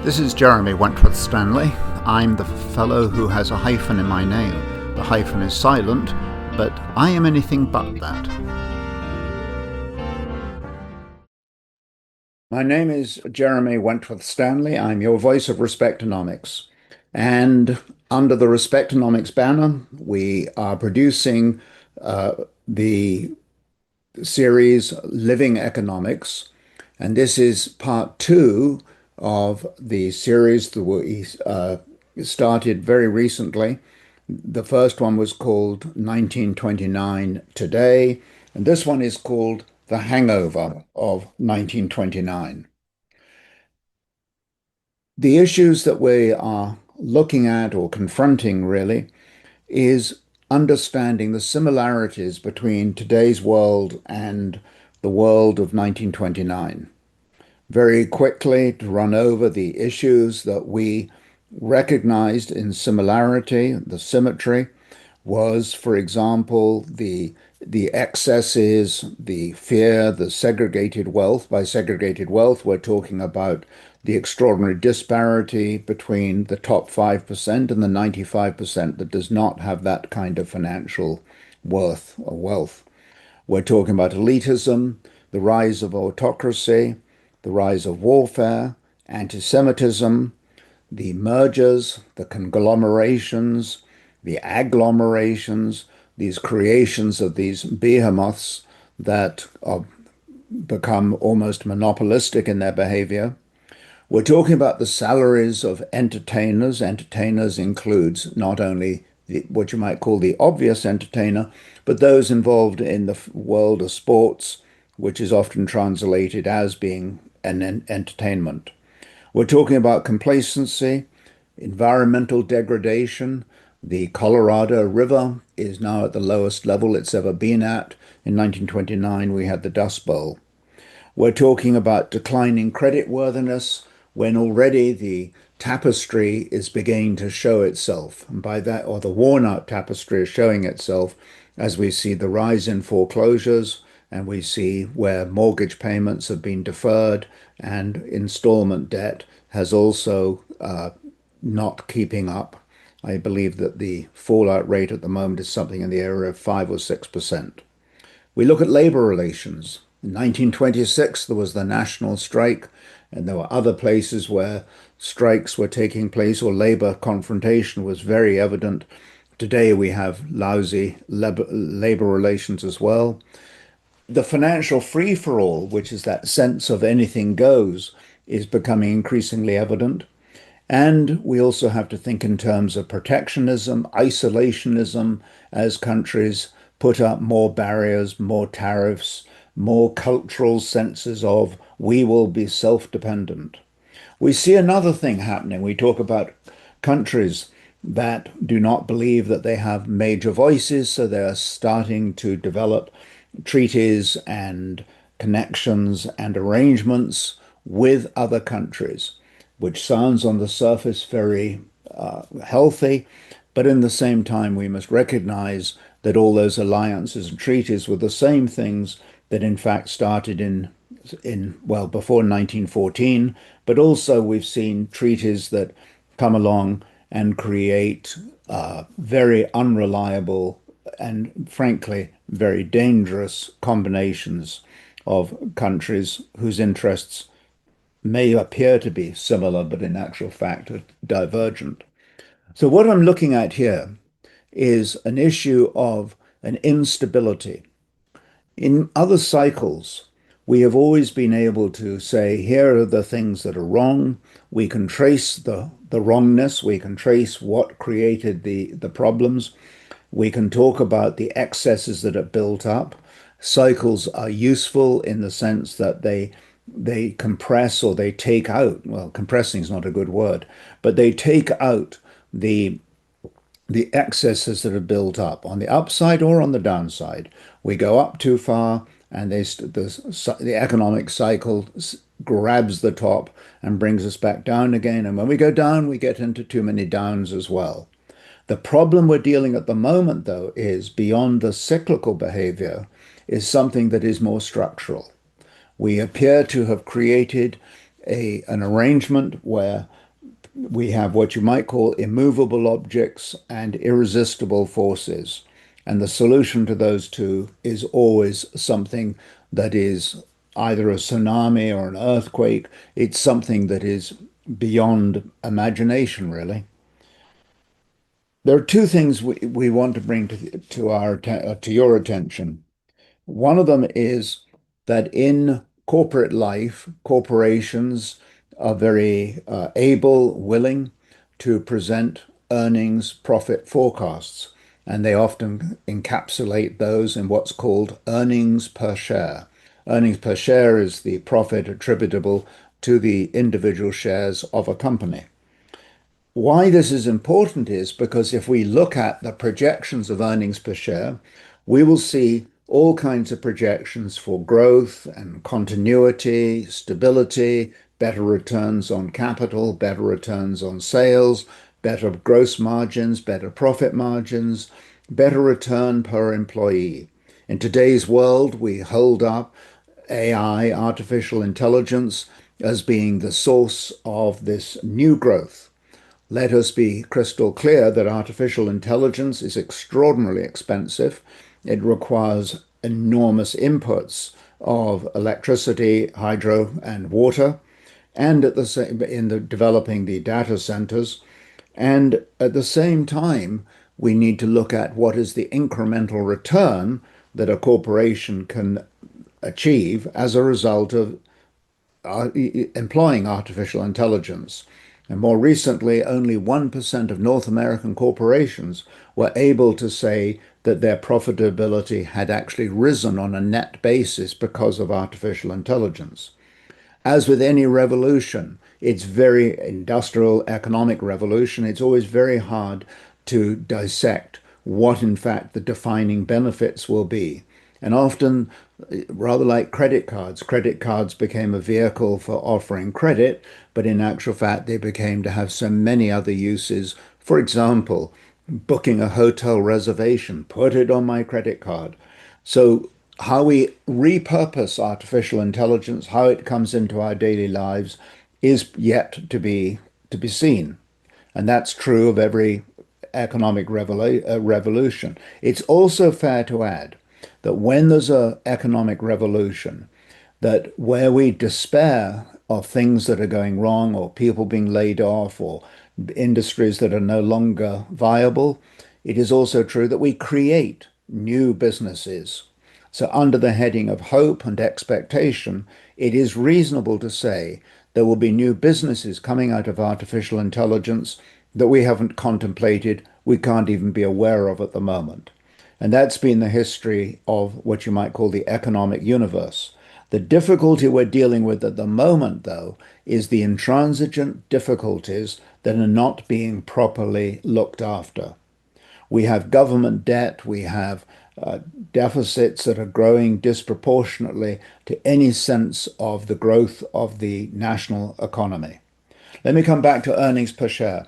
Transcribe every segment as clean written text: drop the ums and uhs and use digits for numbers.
This is Jeremy Wentworth Stanley. I'm the fellow who has a hyphen in my name. The hyphen is silent, but I am anything but that. My name is Jeremy Wentworth Stanley. I'm your voice of Respectonomics. And under the Respectonomics banner, we are producing the series Living Economics. And this is part two of the series that we started very recently. The first one was called 1929 Today, and this one is called The Hangover of 1929. The issues that we are looking at or confronting really is understanding the similarities between today's world and the world of 1929. Very quickly to run over the issues that we recognized in similarity, the symmetry was, for example, the excesses, the fear, the segregated wealth. By segregated wealth, we're talking about the extraordinary disparity between the top 5% and the 95% that does not have that kind of financial worth or wealth. We're talking about elitism, the rise of autocracy, the rise of warfare, anti-Semitism, the mergers, the conglomerations, the agglomerations, these creations of these behemoths that are become almost monopolistic in their behavior. We're talking about the salaries of entertainers. Entertainers includes not only what you might call the obvious entertainer, but those involved in the world of sports, which is often translated as being an entertainment. We're talking about complacency, environmental degradation. The Colorado River is now at the lowest level it's ever been at. In 1929, we had the Dust Bowl. We're talking about declining creditworthiness when already the tapestry is beginning to show itself. And by that, or the worn-out tapestry is showing itself as we see the rise in foreclosures, and we see where mortgage payments have been deferred and installment debt has also not keeping up. I believe that the fallout rate at the moment is something in the area of 5 or 6%. We look at labor relations. In 1926, there was the national strike, and there were other places where strikes were taking place or labor confrontation was very evident. Today, we have lousy labor relations as well. The financial free-for-all, which is that sense of anything goes, is becoming increasingly evident. And we also have to think in terms of protectionism, isolationism, as countries put up more barriers, more tariffs, more cultural senses of we will be self-dependent. We see another thing happening. We talk about countries that do not believe that they have major voices, so they are starting to develop treaties and connections and arrangements with other countries, which sounds on the surface very healthy, but in the same time we must recognize that all those alliances and treaties were the same things that in fact started well before 1914, but also we've seen treaties that come along and create very unreliable and frankly very dangerous combinations of countries whose interests may appear to be similar, but in actual fact are divergent. So what I'm looking at here is an issue of an instability. In other cycles, we have always been able to say, here are the things that are wrong. We can trace the wrongness. We can trace what created the problems. We can talk about the excesses that are built up. Cycles are useful in the sense that they compress or they take out, well, compressing is not a good word, but they take out the excesses that are built up on the upside or on the downside. We go up too far and the economic cycle grabs the top and brings us back down again. And when we go down, we get into too many downs as well. The problem we're dealing at the moment, though, is beyond the cyclical behavior, is something that is more structural. We appear to have created an arrangement where we have what you might call immovable objects and irresistible forces. And the solution to those two is always something that is either a tsunami or an earthquake. It's something that is beyond imagination, really. There are two things we want to bring to your attention. One of them is that in corporate life, corporations are very able, willing to present earnings, profit forecasts, and they often encapsulate those in what's called earnings per share. Earnings per share is the profit attributable to the individual shares of a company. Why this is important is because if we look at the projections of earnings per share, we will see all kinds of projections for growth and continuity, stability, better returns on capital, better returns on sales, better gross margins, better profit margins, better return per employee. In today's world, we hold up AI, artificial intelligence, as being the source of this new growth. Let us be crystal clear that artificial intelligence is extraordinarily expensive. It requires enormous inputs of electricity, hydro, and water, and at the same in the developing the data centers. And at the same time, we need to look at what is the incremental return that a corporation can achieve as a result of employing artificial intelligence. And more recently, only 1% of North American corporations were able to say that their profitability had actually risen on a net basis because of artificial intelligence. As with any revolution, it's very industrial economic revolution. It's always very hard to dissect what, in fact, the defining benefits will be. And often, rather like credit cards became a vehicle for offering credit, but in actual fact, they became to have so many other uses. For example, booking a hotel reservation, put it on my credit card. So how we repurpose artificial intelligence, how it comes into our daily lives, is yet to be seen. And that's true of every economic revolution. It's also fair to add that when there's an economic revolution, that where we despair of things that are going wrong or people being laid off or industries that are no longer viable, it is also true that we create new businesses. So under the heading of hope and expectation, it is reasonable to say there will be new businesses coming out of artificial intelligence that we haven't contemplated, we can't even be aware of at the moment. And that's been the history of what you might call the economic universe. The difficulty we're dealing with at the moment, though, is the intransigent difficulties that are not being properly looked after. We have government debt, we have deficits that are growing disproportionately to any sense of the growth of the national economy. Let me come back to earnings per share.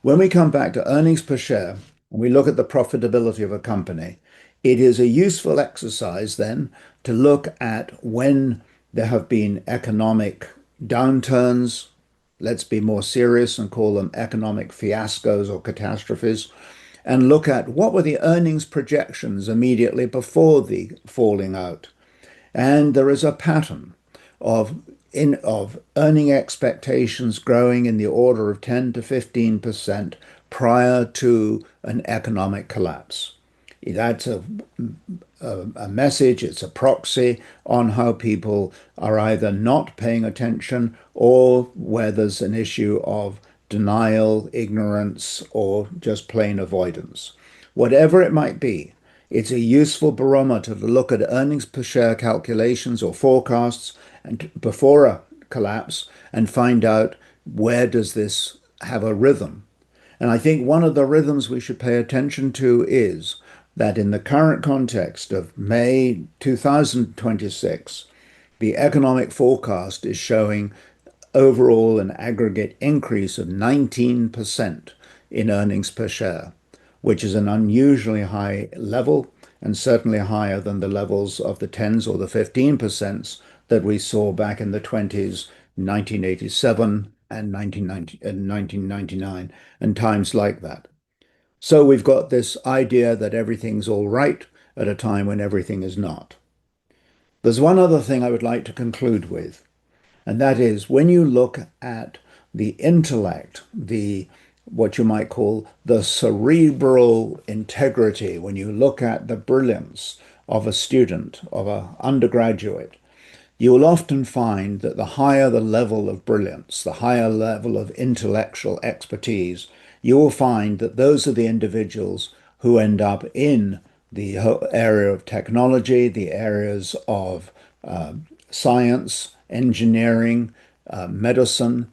When we come back to earnings per share and we look at the profitability of a company, it is a useful exercise then to look at when there have been economic downturns. Let's be more serious and call them economic fiascos or catastrophes, and look at what were the earnings projections immediately before the falling out. And there is a pattern of of earning expectations growing in the order of 10 to 15% prior to an economic collapse. That's a message, it's a proxy on how people are either not paying attention or where there's an issue of denial, ignorance, or just plain avoidance. Whatever it might be, it's a useful barometer to look at earnings per share calculations or forecasts and before a collapse and find out where does this have a rhythm. And I think one of the rhythms we should pay attention to is that in the current context of May 2026, the economic forecast is showing overall an aggregate increase of 19% in earnings per share, which is an unusually high level and certainly higher than the levels of the 10s or the 15% that we saw back in the 20s 1987 and 1990 and 1999 and times like that. So we've got this idea that everything's all right at a time when everything is not. There's one other thing I would like to conclude with, and that is when you look at the intellect, the what you might call the cerebral integrity, when you look at the brilliance of a student, of an undergraduate, you will often find that the higher the level of brilliance, the higher level of intellectual expertise, you will find that those are the individuals who end up in the area of technology, the areas of science, engineering, medicine,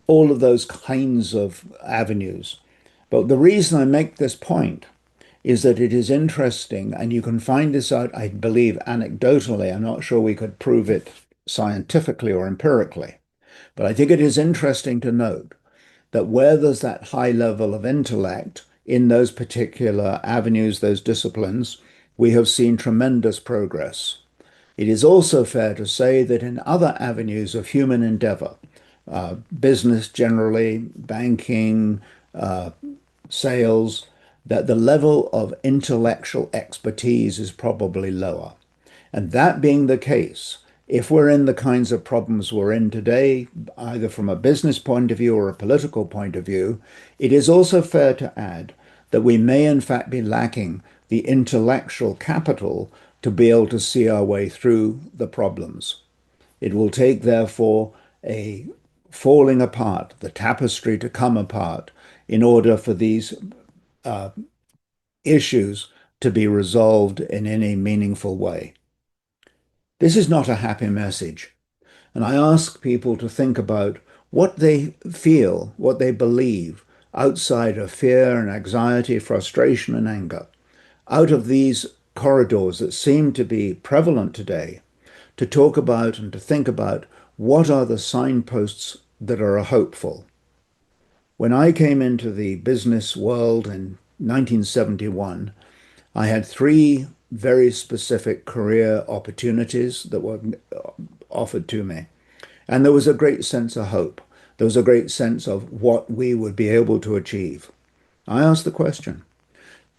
all of those kinds of avenues. But the reason I make this point is that it is interesting, and you can find this out, I believe, anecdotally. I'm not sure we could prove it scientifically or empirically, but I think it is interesting to note that where there's that high level of intellect in those particular avenues, those disciplines, we have seen tremendous progress. It is also fair to say that in other avenues of human endeavor, business generally, banking, sales, that the level of intellectual expertise is probably lower. And that being the case, if we're in the kinds of problems we're in today, either from a business point of view or a political point of view, it is also fair to add that we may in fact be lacking the intellectual capital to be able to see our way through the problems. It will take, therefore, a falling apart, the tapestry to come apart, in order for these issues to be resolved in any meaningful way. This is not a happy message. And I ask people to think about what they feel, what they believe outside of fear and anxiety, frustration and anger, out of these corridors that seem to be prevalent today, to talk about and to think about what are the signposts that are hopeful. When I came into the business world in 1971, I had three very specific career opportunities that were offered to me. And there was a great sense of hope. There was a great sense of what we would be able to achieve. I asked the question,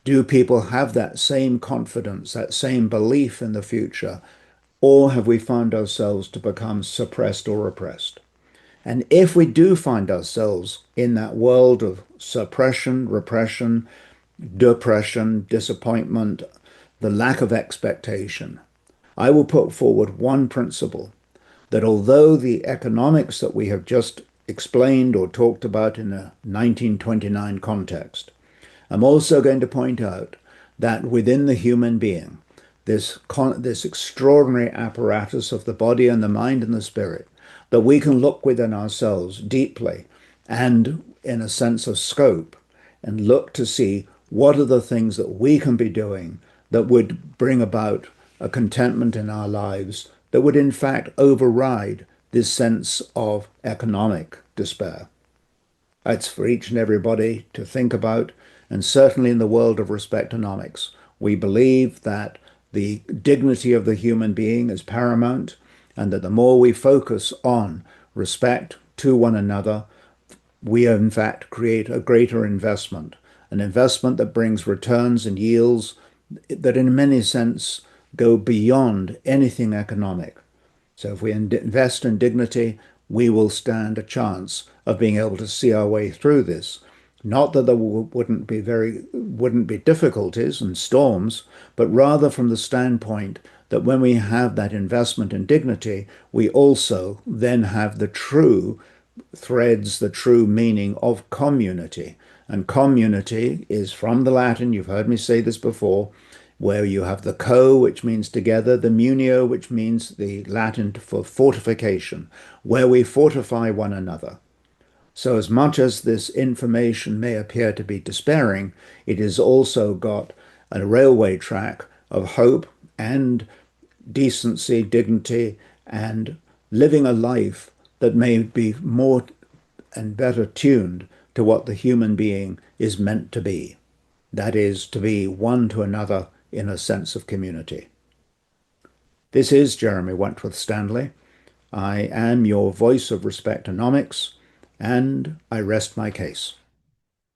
do people have that same confidence, that same belief in the future, or have we found ourselves to become suppressed or repressed? And if we do find ourselves in that world of suppression, repression, depression, disappointment, the lack of expectation, I will put forward one principle that although the economics that we have just explained or talked about in a 1929 context, I'm also going to point out that within the human being, this extraordinary apparatus of the body and the mind and the spirit, that we can look within ourselves deeply and in a sense of scope and look to see what are the things that we can be doing that would bring about a contentment in our lives that would in fact override this sense of economic despair. It's for each and everybody to think about, and certainly in the world of respectonomics, we believe that the dignity of the human being is paramount, and that the more we focus on respect to one another, we in fact create a greater investment, an investment that brings returns and yields that in many sense go beyond anything economic. So if we invest in dignity, we will stand a chance of being able to see our way through this. Not that there wouldn't be difficulties and storms, but rather from the standpoint that when we have that investment in dignity, we also then have the true threads, the true meaning of community. And community is from the Latin, you've heard me say this before, where you have the co, which means together, the munio, which means the Latin for fortification, where we fortify one another. So as much as this information may appear to be despairing, it has also got a railway track of hope and decency, dignity, and living a life that may be more and better tuned to what the human being is meant to be. That is, to be one to another in a sense of community. This is Jeremy Wentworth Stanley. I am your voice of Respectonomics, and I rest my case.